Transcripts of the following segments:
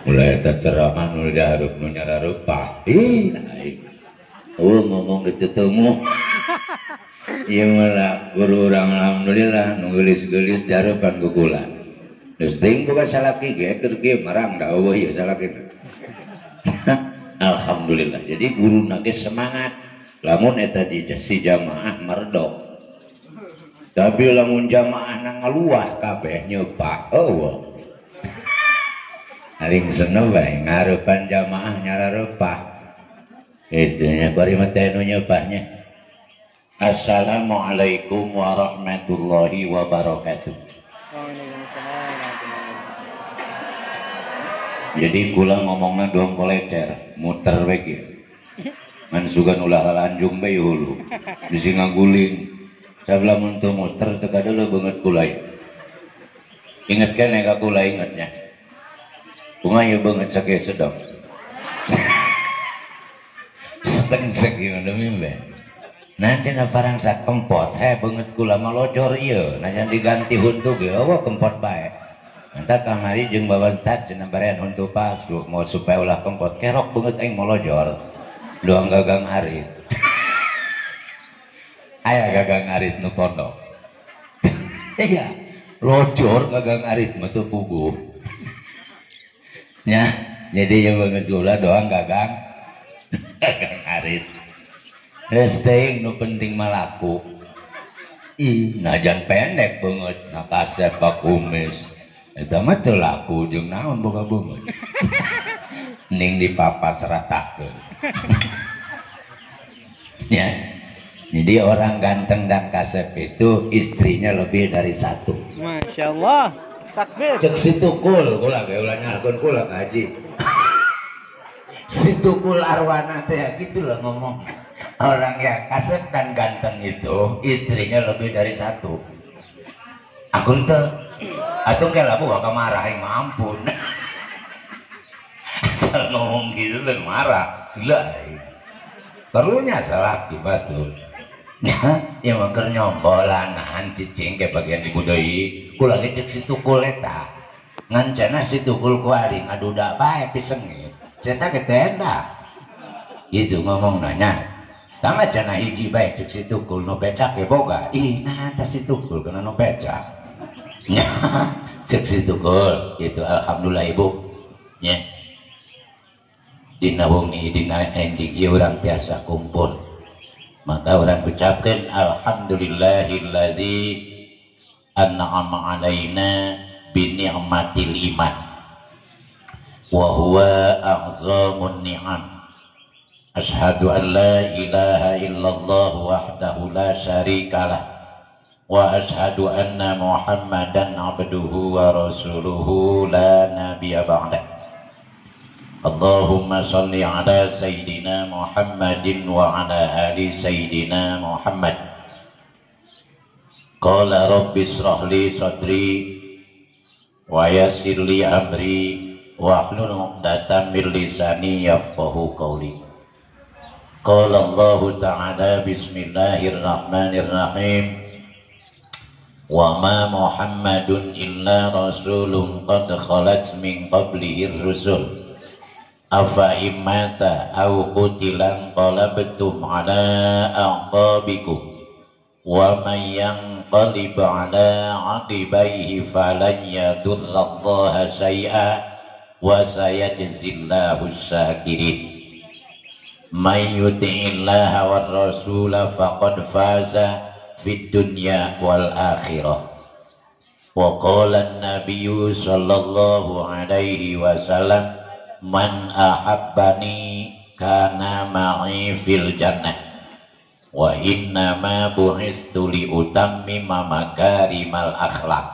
mulai terceramah nu dihareup nu nyarareupa ngomong ditutemu ieu mah guru urang alhamdulillah nu geulis-geulis dihareupan ku kula geus teuing boga salaki ge keur kieu marang da eueuh ieu salaki alhamdulillah. Jadi guru ge semangat lamun eta si jamaah merdok tapi lamun jamaah na ngaluah kabeh nyeupah eueuh aring seneng bae ngareupan jamaah nyarareupa itu nya bari mah teh nu nyeupahnya. Assalamualaikum warahmatullahi wabarakatuh. Jadi kula ngomongna doang kolecer muter we kieu ngan sugan ulah lanjung bae hulu bisi ngaguling sabla mun teu muter teu kadeuleu beungeut kula inget kan ka kula ingetnya kumaha ieu beungeut sakeu sedap sengsek ieu demi bae nanti na parang sak kempot beungeut kula mah locor ieu najan diganti huntu ge eueuh kempot bae entar kamari jeung bawa tat cenah barean huntu pas mau supaya ulah kempot kerok beungeut aing molojor doang gagang arit aya gagang arit nu pondok iya locor gagang arit mah teu puguh nya jadi yang beungeut kula doang gagang arit geus teuing nu penting mah laku najan pendek beungeut na kasep ka kumis eta mah teu laku jeung naon boga beungeut ning dipapas ratakeun ya. Jadi orang ganteng dan kasep itu istrinya lebih dari satu. Masya Allah. Takbir. Cek si tukul kula ge ulah nyalkeun kula ka haji si tukul arwana teh gitu lah ngomong orang yang kasep dan ganteng itu istrinya lebih dari satu. Aku teh atuh ge labu ka marah aing mah ampun asal ngomong gitu dan marah gila karunya salah batur ya mah keur nyombolan nahan cicing ke bagian ibu deui kula ge cek si tukul eta ngancana si tukul ku aring aduda bae pisengit eta ge teh eta itu ngomong nanya tama cenah hiji bae cek si tukul nu becak ge boga nah tah si tukul kena nu becak nya cek si tukul itu alhamdulillah ibu nya dina wengi dina ending ieu urang biasa kumpul maka orang ucapkan alhamdulillahilladzi an'ama alaina bi ni'matil iman wa huwa a'zamun ni'am asyhadu an la ilaha illallah wahdahu la syarikalah wa asyhadu anna muhammadan abduhu wa rasuluhu la nabiyya ba'dah. Allahumma salli ala Sayyidina Muhammadin wa ala ali Sayyidina Muhammad. Qala rabbi israh li sadri wa yassir li amri wa hlul 'uqdatam min lisani yafqahu qawli. Qala Allah ta'ala bismillahirrahmanirrahim. Wa ma Muhammadun illa rasulun qad khalat min qablihi rusul. Afa imata au qutilan qalabtum ala aqabikum wa man yanqalib ala aqibaihi falan yadurrallaha syai'a wa sayajzillahu syakirin. Man yuti'illaha war rasula faqad faza fid dunya wal akhirah. Wa qala an-nabiyyu sallallahu alaihi wasallam man ahabbani kana ma'i fil jannah wa inna ma bu'istu li utammima makarimal akhlaq.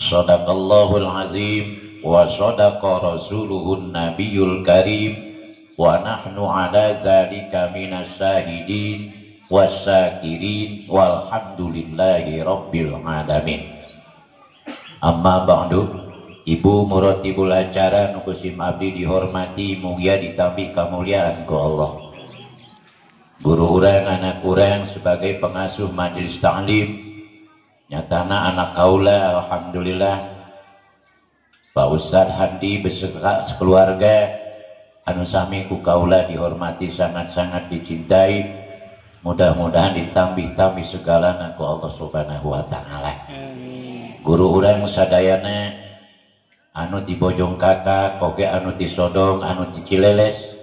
Shadaqallahul azim wa shadaqa rasuluhun nabiyul karim wa nahnu ala zalika minas syahidin wasyakirin walhamdulillahi rabbil alamin. Amma ba'du. Ibu muratibul acara nukusim abdi dihormati mugia ditampi kemuliaan ku Allah. Guru urang anak urang sebagai pengasuh majelis ta'lim nyatana anak kaula alhamdulillah Pak Ustadz Handi beserta sekeluarga anu sami ku kaula dihormati, sangat-sangat dicintai. Mudah-mudahan ditambih-tambih segalana ku Allah Subhanahu wa taala. Guru urang sadayana anu di Bojong Kakak, oge anu di Sodong, anu di Cileles,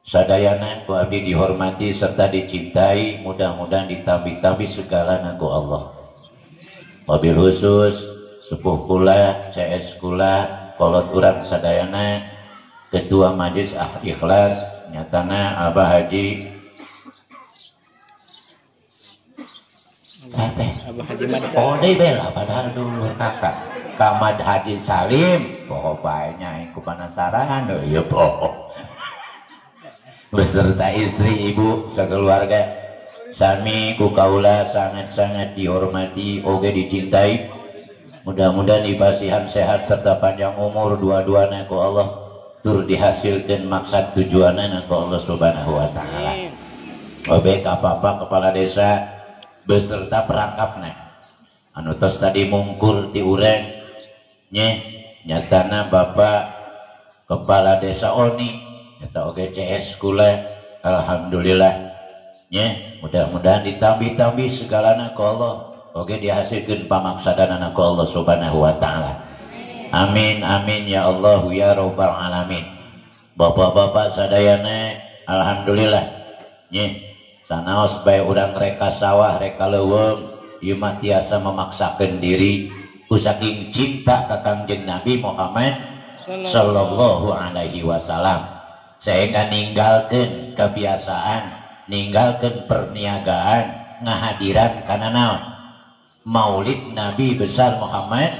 sadayana ku abdi dihormati serta dicintai. Mudah-mudahan ditambih-tambih segalana ku Allah. Mobil khusus sepuh kula, CS kula, kolot urang sadayana, Ketua Majelis Ikhlas nyatana Abah Haji Abah Haji Madsa. Oh deh bela padahal dulu kakak Kamad Haji Salim poho baiknya aku penasaran ya poho beserta istri ibu sekeluarga sami ku kaula sangat-sangat dihormati oge dicintai. Mudah-mudahan dibasihan sehat serta panjang umur dua-duanya ku Allah tur dihasilkan maksud tujuannya ku Allah Subhanahu wa taala. Obe apa-apa kepala desa beserta perangkapnya anu tos tadi mungkur ti urang nye nyatana Bapak Kepala Desa Oni eta oge CS kula alhamdulillah nye mudah-mudahan ditambih-tambih segalana ku Allah oge dihasilkeun pamaksadanana ku Allah Subhanahu wa taala. Amin amin ya Allah ya rabbal alamin. Bapak-bapak sadayana alhamdulillah nye sanaos bae urang reka sawah reka leuweung ieu mah tiasa memaksakeun diri ku saking cinta ka Kangjeng Nabi Muhammad sallallahu alaihi wasallam sehingga ninggalkeun kebiasaan, ninggalkeun perniagaan, ngahadiran kana naon Maulid Nabi besar Muhammad.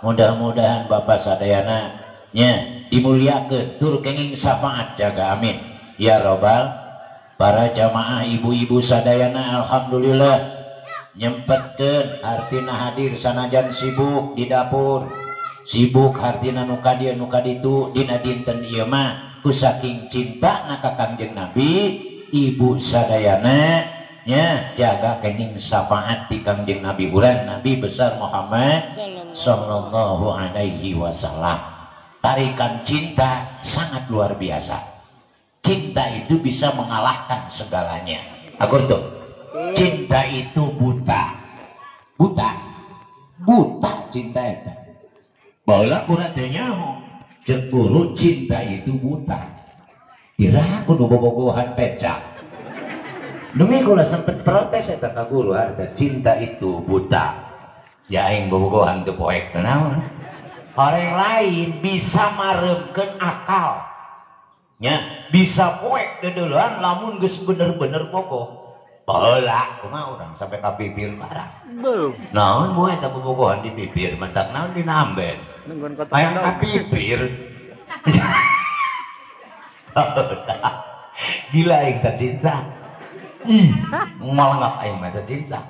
Mudah-mudahan Bapak sadayana nya dimuliakeun tur kenging syafaat jaga amin ya robbal. Para jamaah ibu-ibu sadayana alhamdulillah nyempetkeun artina hadir sanajan sibuk di dapur, sibuk hartina nu kadieu nu kaditu dina dinten ieu mah ku saking cinta na ka Kangjeng Nabi. Ibu sadayana nya jaga kenging syafaat di Kangjeng Nabi urang Nabi besar Muhammad sallallahu alaihi wasallam. Tarikan cinta sangat luar biasa. Cinta itu bisa mengalahkan segalanya. Akur tuh. Cinta itu buta. Buta. Buta cinta itu. Baheula kurang teh nyaho. Ceuk guru cinta itu buta. Kira kudu bobogohan pecah. Demi kula sempet protes eta ka guru arta cinta itu buta. Ya aing bobogohan teu poek naon. Orang lain bisa maremkeun akal. Nya bisa poek dedelan lamun geus bener-bener kokoh. Baheula kumaha urang sampai ka bibir barang. Beuh. Naon moe eta bobogohan di bibir mentak naon dina amben. Nungguan kotak Aya ka bibir. Gila aing teh cinta. Malangak aing mah teh cinta.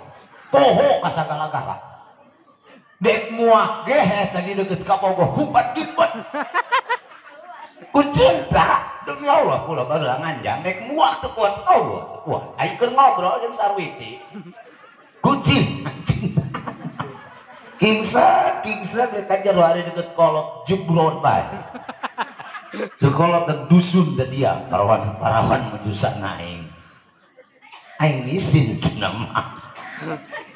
Poho ka sagala-gala. Dek muak ge tadi deket ka bogoh kupat-kipet. Ku cinta demi Allah kula baheula nganjang dek muak teu kuat Allah teu kuat aya keur ngobrol jeung sarwiti ku cinta kingsa dek ka jero ari deket kolot jeblon bae teu kolot teh dusun teh dia parawan menuju naing aing isin cenah mah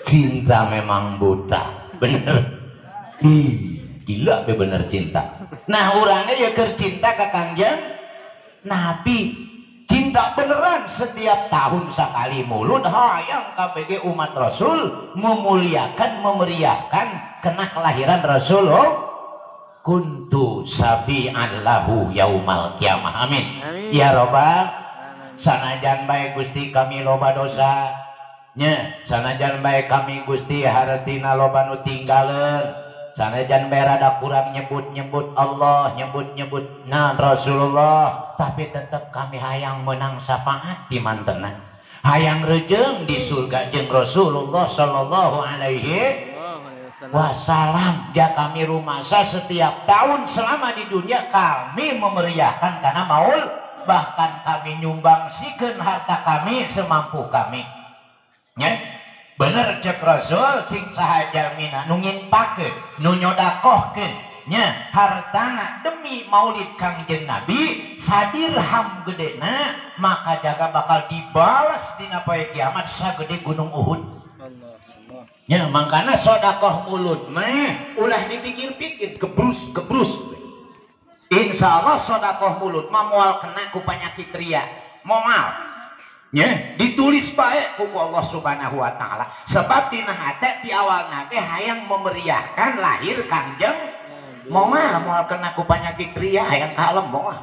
cinta memang buta bener gila be bener cinta. Nah orangnya ya keur cinta ka Kangjeng Nabi, cinta beneran setiap tahun sekali mulut hayang KPG umat Rasul memuliakan memeriahkan kena kelahiran Rasul. Kuntu safi'an lahu yaumal kiamah amin. Ya robbal sanajan bae Gusti kami loba dosa nya sanajan bae kami Gusti hartina loba nu tinggaleun sanajan berada kurang nyebut-nyebut Allah, nyebut-nyebut Rasulullah, tapi tetap kami hayang menang syafaat di mantena. Hayang rejeng di surga jeung Rasulullah sallallahu alaihi wasallam. Ja kami rumasa setiap tahun selama di dunia kami memeriahkan karena maul, bahkan kami nyumbangsikeun harta kami semampu kami. Nya bener cek Rasul sing sahaja mina nu nginpakeun nu nyodakohkeun nya hartana demi maulid Kangjeng Nabi sadirham gedena maka jaga bakal dibalas dina poe kiamat sagede gunung Uhud. Ya makana sodakoh mulut mah ulah dipikir-pikir gebrus insya Allah sodakoh mulut mah moal kena ku penyakit ria moal ya ditulis baik ku Allah subhanahu wa ta'ala sebab dina hate ti awal nage hayang memeriahkan lahir Kangjeng moal kena ku penyakit ria hayang kalem moal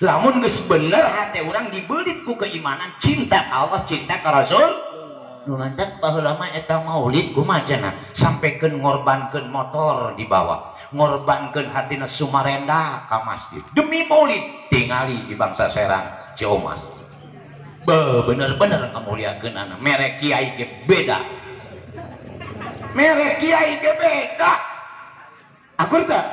lamun geus bener hate urang dibelit ku keimanan cinta ka Allah cinta ka Rasul nu lantak baheula mah eta maulid kumaha cenah sampekeun ngorbankeun motor dibawa ngorbankeun hatina Sumarenda ka masjid demi maulid tingali di bangsa Serang Ciomas bener-bener ngamuliakeun anak mere kiai ge beda akur teh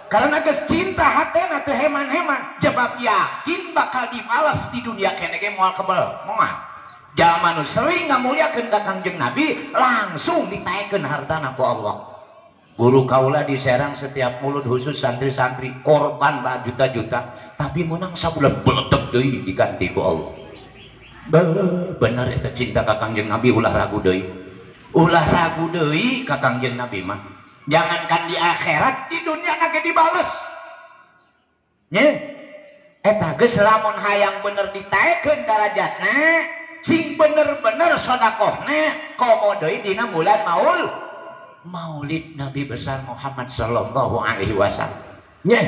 karena geus cinta hatena teu heman-heman jebab yakin bakal dibalas di dunia kene ge moal kebel moal jalma nu sering ngamuliakeun ka Kangjeng Nabi langsung ditaekeun hartana ku Allah. Guru kaula di Serang setiap mulut khusus santri-santri korban bah juta-juta tapi menang sabulan beledeg deui diganti ku Allah. Bener eta cinta ka Kangjeng Nabi ulah ragu deui ka Kangjeng Nabi mah. Jangankan di akhirat di dunia nage dibales. Nya eta geus lamun hayang bener ditaekeun darajatna sing bener-bener sodakohna komodoi dina bulan maulid Nabi besar Muhammad sallallahu alaihi wasallam nya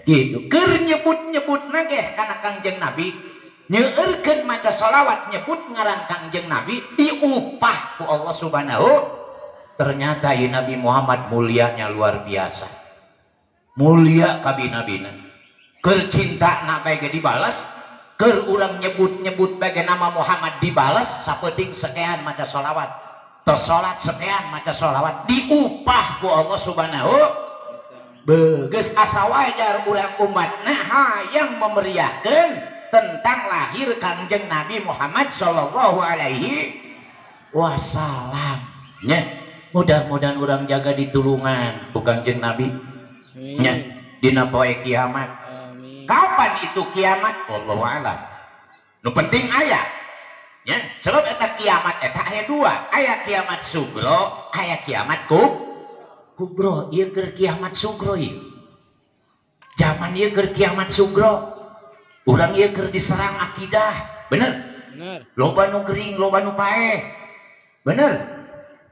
gitu keur nyebut-nyebut nage kana Kangjeng Nabi nyeueurkeun maca sholawat nyebut ngaran Kangjeng Nabi diupah ku Allah subhanahu ternyata ieu Nabi Muhammad mulianya luar biasa mulia kabina-bina keur cinta na bae dibalas keur ulang nyebut-nyebut bagai nama Muhammad dibalas sapeting sekean maca sholawat tersolat sekean maca sholawat diupah ku Allah subhanahu beges asa wajar ulang umatna hayang memeriahkeun tentang lahir Kangjeng Nabi Muhammad sallallahu alaihi wasallam nya mudah-mudahan urang jaga ditulungan ku Kangjeng Nabi nya dina poe kiamat. Kapan itu kiamat? Wallahu a'lam. Nu penting aya. Ya, sebab eta kiamat eta aya dua, aya kiamat sugro, aya kiamat kubro. Ieu keur kiamat sugro ieu. Zaman ieu keur kiamat sugro. Urang ieu keur diserang akidah. Bener? Bener. Loba nu gering, loba nu paeh. Bener?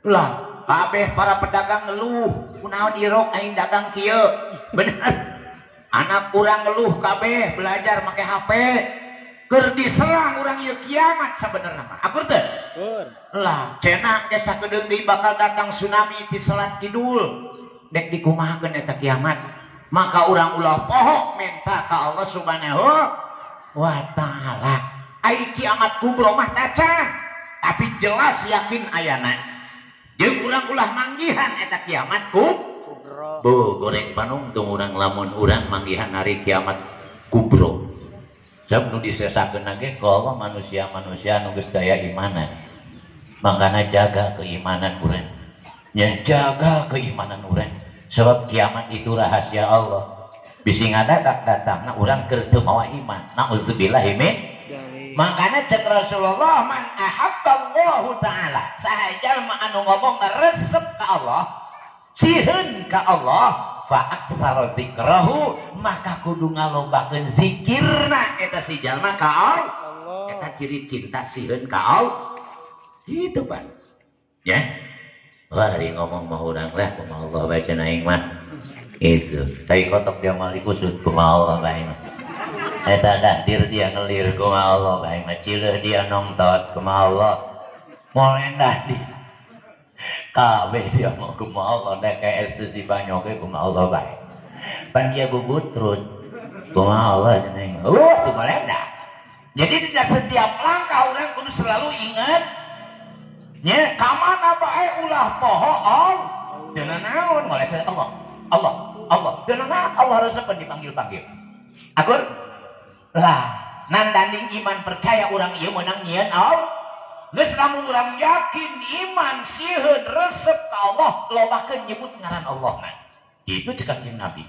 Lah, kabeh para pedagang ngeluh, kunaon ieu rok aing dagang kieu. Bener? Anak urang ngeluh kabeh belajar make HP keur diserang urang ieu kiamat sabenerna mah akur teh lah cenah desa kedeung deui bakal datang tsunami ti Selat Kidul dek dikumahakeun eta kiamat maka urang ulah poho minta ka Allah subhanahu wa ta'ala ai kiamat kubro mah tacan tapi jelas yakin ayana jeung urang ulah manggihan eta kiamat goreng panungtung urang lamun urang manggihan hari kiamat kubro sabab nu disesakeun ge ka Allah manusia-manusia nu geus daya imanan makana jaga keimanan urang nya jaga keimanan urang sebab kiamat itu rahasia Allah bisi ngadadak datangna urang keur teu mawa iman nauzubillahi min makana cek Rasulullah man ahabballahu taala saha jalma anu ngomongna resep ka Allah sieun ka Allah fa aktsara zikrahu maka kudu ngalombakeun zikirna eta si jalma ka Allah eta ciri cinta sieun ka Allah gitu Pak ya bari ngomong mah urang lah kumaha Allah bae cenah aing mah itu tai kotok dia mah dikusut kumaha Allah bae eta dahdir dia ngelir kumaha Allah bae mah cileuh dia nongtot kumaha Allah molendah dia kabeh dia mau kumaha Allah da kayak es teu si banyoge kumaha Allah bae pan dia bubutrut kumaha Allah cenah teu molendah jadi di setiap langkah urang kudu selalu ingat nya ka mana bae ulah poho Allah deuna naon moal saya Allah deuna naon Allah resep dipanggil-panggil akur lah nandanding iman percaya urang ieu meunang nyieun Allah geus lamun urang yakin iman sieun resep ka Allah lobakeun nyebut ngaran Allah na Itu cekakin Nabi.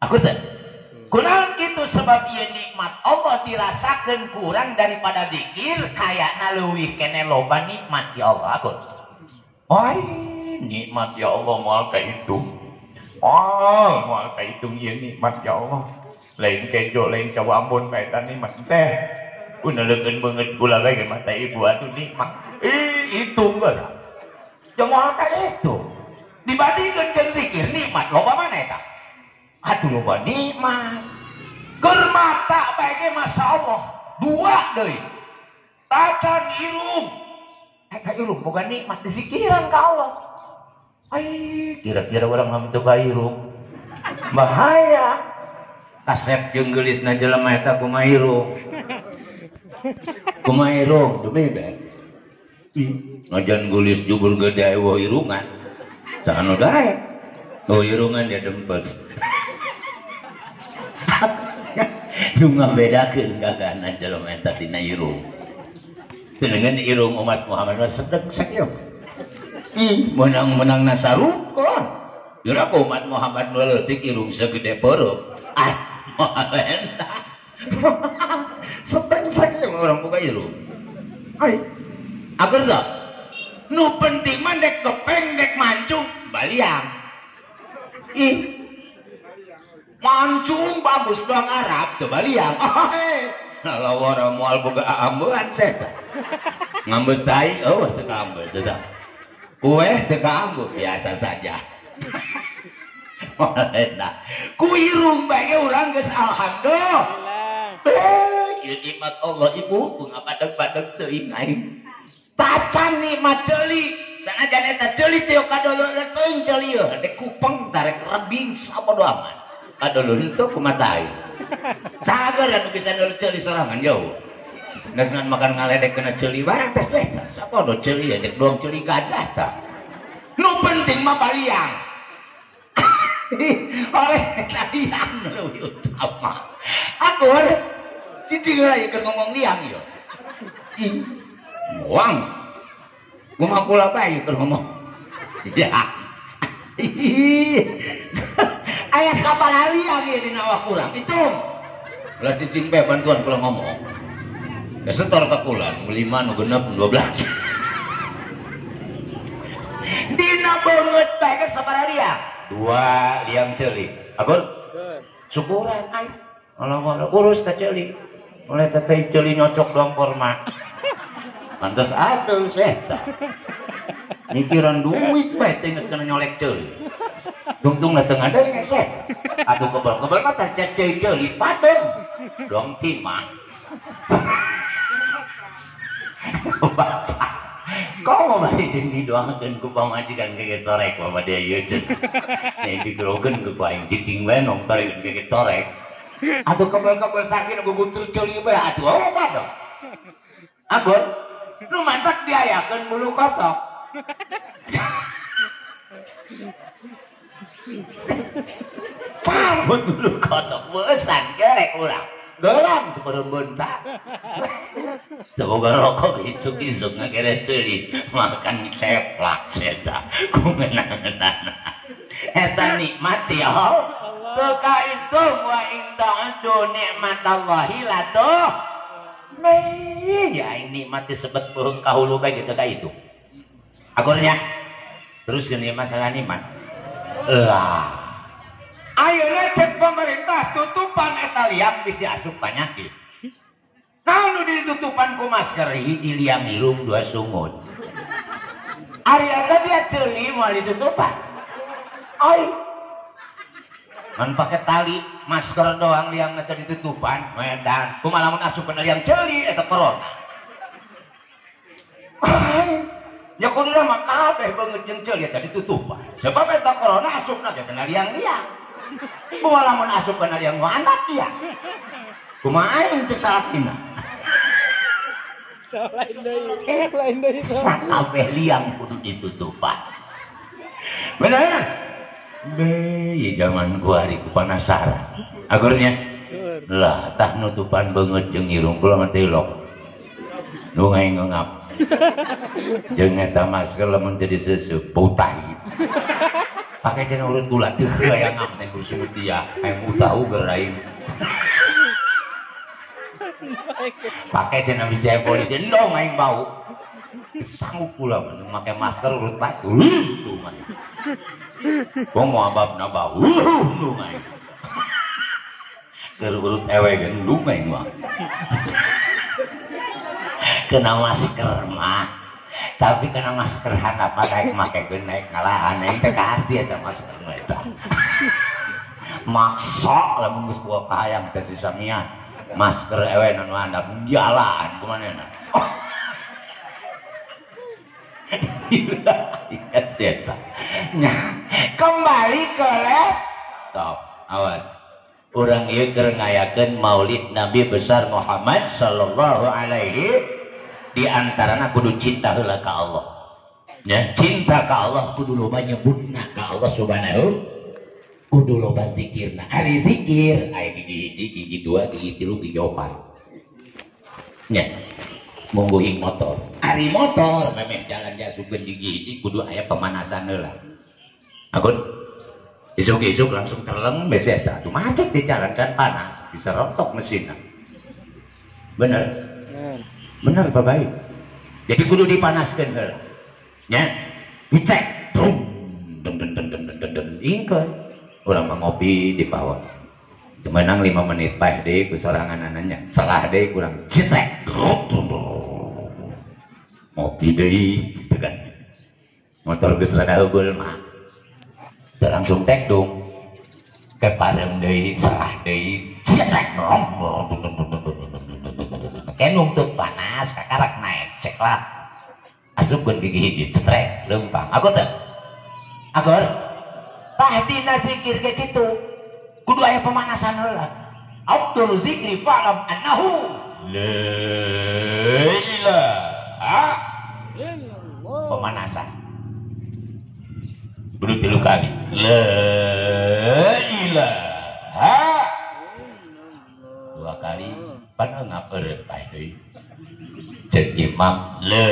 Aku teh kunaon kitu sebab ieu nikmat Allah dirasakeun kurang daripada zikir kayakna leuwih keneh loba nikmat ya Allah. Aku oi nikmat ya Allah moal kahitung. Oh moal kahitung ieu nikmat ya Allah. Lain kejo lain cawambon bae eta nikmat teh. Uneuleukeun beungeut kula bae mah teh ibu atuh nikmat. Itu geura. Ya moal ka itu. Dibandingkeun jeung zikir nikmat loba mana eta? Atuh loba nikmat. Keur mata bae ge masyaallah. Dua deui. Tacan irung. Eta irung boga nikmat dizikiran ka Allah. Ai, kira-kira urang mah teu ka irung. Bahaya. Kasep jeung geulisna jelema eta kumaha irung. Kumaha irung, demi bae. Ngajan geulis jubur gede eueuh irungan. Saha daek. Oh irungan dia dempes. Cuma bedakeun gagana jelema eta dina irung. Teu dengan irung umat Muhammad mah sedek sakieu. Menang-menang nasarukon. Geura ku umat Muhammad nu leutik irung sagede pereup. Moalena. Sedek sakieu urang boga irung. Ai. Agar tah. Nu penting mah dek kepeng dek mancung baliang. Mancung bagus doang Arab teu baliang. Lawara moal boga aambeun seta. Ngambeut tai eueuh teu kaambeut teu tah. Kue teu kaambeut biasa saja. Moalena. Ku irung bae ge urang geus alhamdulillah. Ieu nikmat Allah ibu ku ngapadeg-padeg teuing aing. Tacan nikmat ceuli. Sanajan eta ceuli teu kadolol teuing ceuli yeuh dek kupeng tarek rebing sabodo amat. Kadolol teu kumaha aing. Sagar anu bisa nulung ceuli sorangan jauh. Dengan makan ngaledek kena ceuli barang tes teh sapodo ceuli dek doang ceuli gadah tah. Nu penting mah baliang. Oleh baliang leuwih utama. Akur cicing heula keur ngomong liang ieu. Wang. Kumaha kula bae keur ngomong. Ya. Aya kabar liang ieu dina awak urang. Itu. Ulah cicing bae bantuan kula ngomong. Ya setor ka kula 5 nu genep 12. Dina beungeut bae ge sabaraha liang? 2 liang ceuli. Agun. Syukuran ai. Alamak urus teh ceuli. Oleh teh ceuli nyocok doang korma. Pantes atuh eta. Mikiran duit bae teh geus kana nyolek ceuli. Tungtung na teu ngadeng set. Atuh kebal-kebal mah teh ceuli padeng. Dong timah. Bapak. Kau mau balik jeung didoakeun ku pamajikan ge torek mah dia ieu ceun. Nya digerogeun ku aing cicing bae nong torek ge torek. Atuh kebal-kebal saking gugutur ceuli bae atuh apa dong. Agun nu mancak diayakeun bulu kotok. Cabut bulu kotok beusan gerek urang. Geram teu beureumeun tah. Teu boga rokok isuk-isuk ngagere ceuli makan ceplak eta kumenangan. Eta nikmat ya Allah. Teu kahitung wa in ta'uddu nikmatallahi la tuh. Ya ini mati sebet beung kahulu bae gitu ka itu. Akhirnya teruskeun ieu masalah nikmat. Lah. Ayeuna cek pemerintah tutupan eta liang bisa asup panyakit. Naon nu ditutupan ku masker hiji liang irung 2 sungut. Ari eta dia ceuli moal ditutupan. Ai. Ngan pake tali masker doang liang eta ditutupan medan kumaha lamun asupkeun liang ceuli eta corona. Ai, nya kudu mah kabeh beungeut jeung ceuli eta ditutupan. Sebab eta corona asupna ge kana liang-liang. Kumaha lamun asupkeun liang nu handap dia. Kumaha aing cek salatina. Lain deui. Sakabeh liang kudu ditutupan. Bener? Be, zaman gua hari ku panasaran. Akhirnya lah tah nutupan beungeut jeung irung kula mah tilok. Nu ngaengap. Jeung eta masker lamun teu diseusup putah. pakai cenah urut gula teu aya ngamen kursi dia aya tahu geraing pakai cenah bisa polisi endong aing bau sanggup pula make masker urut batu tuh mah wong mau ababna bau tuh mah keur urut ewe gendung aing mah kena masker mah tapi kena masker handap naik make naik ngalahan yang teh arti eta masker mah eta maksa lamun geus buah kahayang teh si Samia masker ewe nu handap jalan kumanehna iya seta nah kembali ke laptop awas urang ieu keur ngayakeun maulid Nabi besar Muhammad sallallahu alaihi di antarana kudu cinta heula ka Allah. Ya, cinta ka Allah kudu loba nyebutna ka Allah subhanahu kudu loba zikirna. Ari zikir aya gigi hiji, gigi dua, gigi tilu, gigi opat. Nya. Mungguing motor. Ari motor memeh jalan jasukeun gigi hiji kudu aya pemanasan heula. Agun isuk-isuk langsung terleng bes eta tuh macet di jalan kan panas bisa rontok mesinna. Bener. Bener bapak. Jadi kudu dipanaskan heula. Nya, dicek. Ingkeun. Urang mah ngopi di pawon. Temenang 5 menit paeh deui ku sorangan ananya. Salah deui kurang cetek. Ngopi deui gitu kan. Motor geus rada heugul mah. Teu langsung tekdung. Kepareng deui, salah deui, cetek. Kenung tuh panas kakarak naik ceklat asupkeun gigi hiji cetrek leumpang agur teh agur tah dina zikir ge kitu kudu aya pemanasan heula afdhalu zikri fa'lam annahu la ilaha illallah pemanasan kudu 3 kali la ilaha 2 kali panengap eureut bae deui ceuk imam la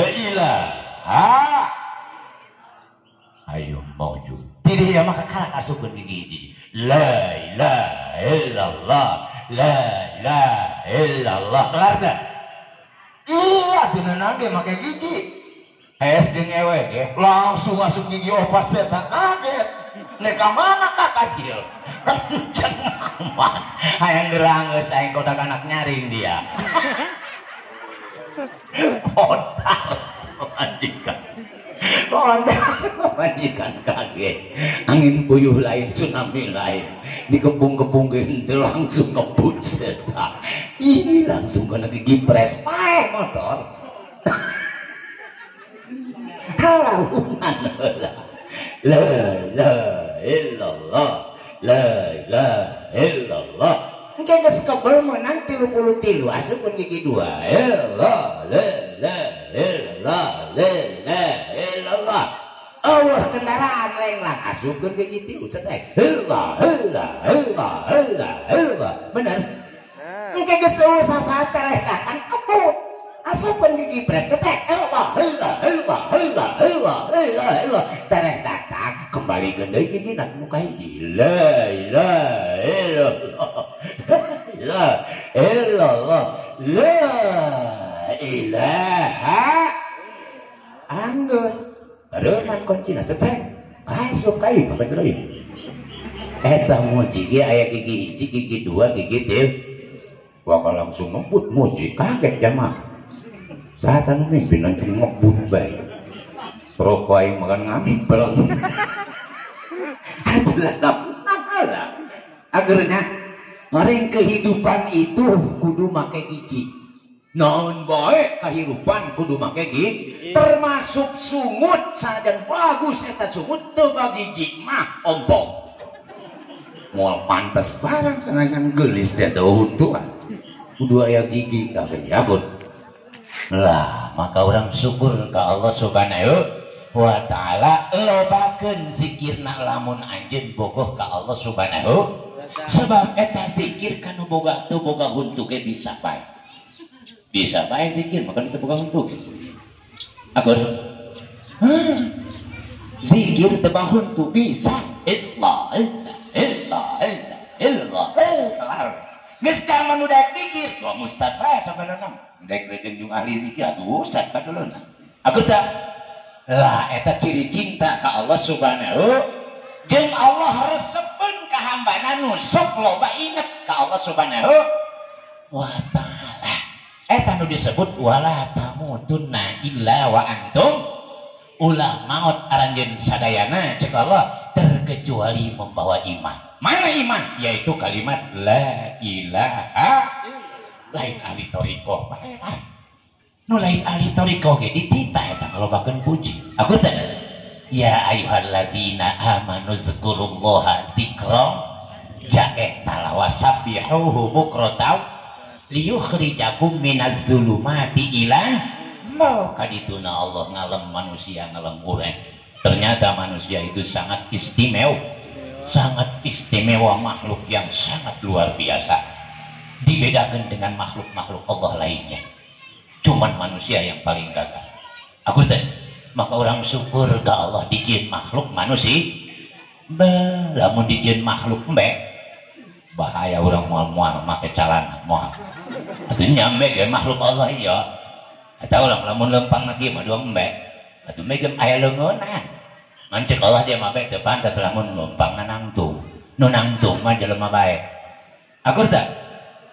ilaha ayo maju tidak ya maka kalak asupkeun gigi hiji la ilaha illallah la ilaha illallah kelar teh iya teu neunang ge make gigi es jeung ewe ge langsung asup gigi opat eta kaget nek ka mana kakak kieu kenceng amat hayang gerangeus aing kodak anak nyaring dia otak majikan majikan kaget angin puyuh lain tsunami lain dikepung-kepung ge henteu langsung ngebut eta ih langsung kena gigi pres pae motor halaunan heula la ilaha illallah la ilaha illallah engke geus kebel meunang 33 asupkeun gigi 2 Allah la ilaha illallah la ilaha illallah Allah kendaraan lain lang asupkeun gigi 3 cetek Allah Allah Allah Allah Allah bener engke geus usaha tareh datang kebut asupkeun gigi pres cetek Allah Allah Allah Allah Allah Allah Allah tareh datang kembali deui gigi nak muka hiji la ilaha illallah la illallah la ilaha anggeus reuman kuncina cetek asup ka ieu ka deui eta muji ge aya gigi hiji gigi 2 gigi 3 bakal langsung ngebut muji kaget jamaah saat anu mimpin nanti ngebut bae rokok aing makan ngamin belum ajalah nafala agarnya orang kehidupan itu kudu make gigi naon bae kehidupan kudu make gigi termasuk sungut sanajan bagus eta sungut teu gigi mah ompong moal pantes barang sanajan geulis teh teu untuan kudu aya gigi kabeh ya bun lah maka orang syukur ke Allah subhanahu wa ta'ala lobakeun zikirna lamun anjeun bogoh ka Allah subhanahu sebab eta zikir kanu boga teu boga huntu ge bisa bae zikir maka teu boga huntu akur zikir tebahun tu bisa illah kelar geus ka manu daek zikir wa mustad bae sabenerna daek rejeung jeung ahli zikir atuh ustad kaduluna aku teh lah eta ciri cinta ka Allah subhanahu jeung Allah resepkeun ka hambana nu sok loba inget ka Allah subhanahu wa ta'ala eta nu disebut wala tamutunna illa wa antum ulah maut aranjeun sadayana cek Allah terkecuali membawa iman. Mana iman? Yaitu kalimat la ilaha lain ahli thariqah bae. Nu lain ahli thariqah ge ditita eta ngalobakeun puji. Aku teh ya ayyuhalladzina amanu zkurullaha dzikra ja'e talawasabbihuhu bukratan liyukhrijakum minaz zulumati ila mau kadituna Allah ngalem manusia ngalem urang. Ternyata manusia itu sangat istimewa makhluk yang sangat luar biasa. Dibedakan dengan makhluk-makhluk Allah lainnya. Cuman manusia yang paling gagah. Aku teh maka orang syukur ke Allah dijieun makhluk manusia. Lamun dijieun makhluk embe bahaya orang moal-moal make calana moal. Atuh nyambe ge makhluk Allah ieu. Atau orang lamun lempang lagi mah dua embek atau megem aya leungeunna mancek Allah dia mah bae teu pantas lamun lempang nangtung nu nangtung mah jelema bae akur teh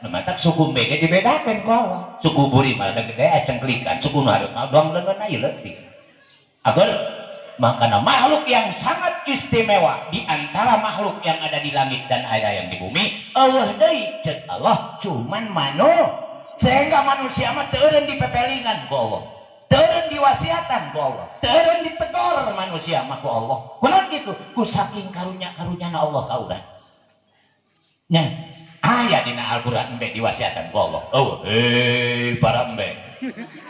nu matak suku mbege dibedakeun ku Allah suku buri mah da gede cengklikan suku nu hareup mah doang leungeunna ieu leutik akur makana makhluk yang sangat istimewa di antara makhluk yang ada di langit dan ada yang di bumi eueuh deui ceuk Allah cuman manu sehingga manusia mah teureun dipepelingan ku Allah teureun diwasiatan ku Allah teureun ditegor manusia mah ku Allah kunaon kitu ku saking karunya-karunyana Allah ka urang nya aya dina Al-Qur'an embe diwasiatan ku Allah oh para embe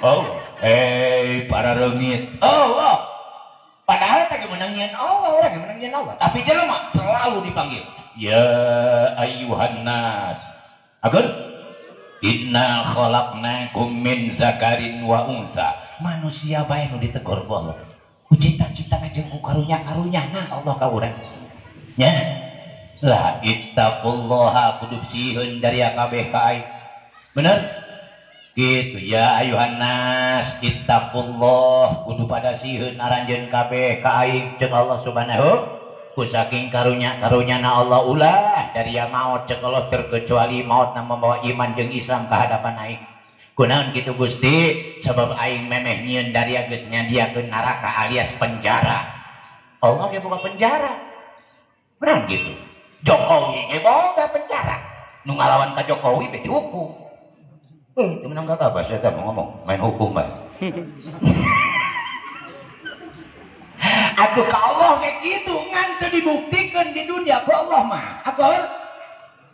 oh para reungit oh padahal teh meunang nyeun Allah urang meunang nyeun Allah tapi jelema selalu dipanggil ya ayyuhan nas agar inna khalaqnakum min zakarin wa unsa manusia bae nu ditegor ku Allah ku cita-cita jeung ku karunya-karunyana Allah ka urang nya la ittaqullaha kudu sieun dari kabeh ka aing bener gitu ya ayuhan nas ittaqullah kudu pada sieun aranjeun kabeh ka aing jeung Allah subhanahu ku saking karunya-karunyana Allah ulah dari yang maut cek Allah terkecuali maut yang membawa iman jeung Islam ke hadapan aing kunaon kitu Gusti sebab aing memeh nyieun dari geus nyadiakeun neraka alias penjara Allah ge buka penjara kunaon gitu Jokowi ge boga penjara nu ngalawan ka Jokowi teh dihukum teu menang gagabas eta ngomong main hukum bae atuh ka Allah kayak gitu ngan teu dibuktikan di dunia ku Allah mah akor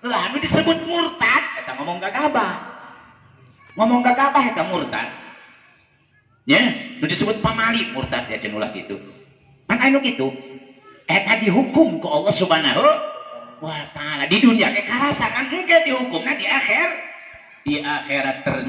lah nu disebut murtad eta ngomong gagabah eta murtad nya nu disebut pamali murtad ya cenah ulah gitu man anu kitu eta dihukum ku Allah subhanahu wa ta'ala di dunia ge karasa kan engke dihukumna di akhirat ternyata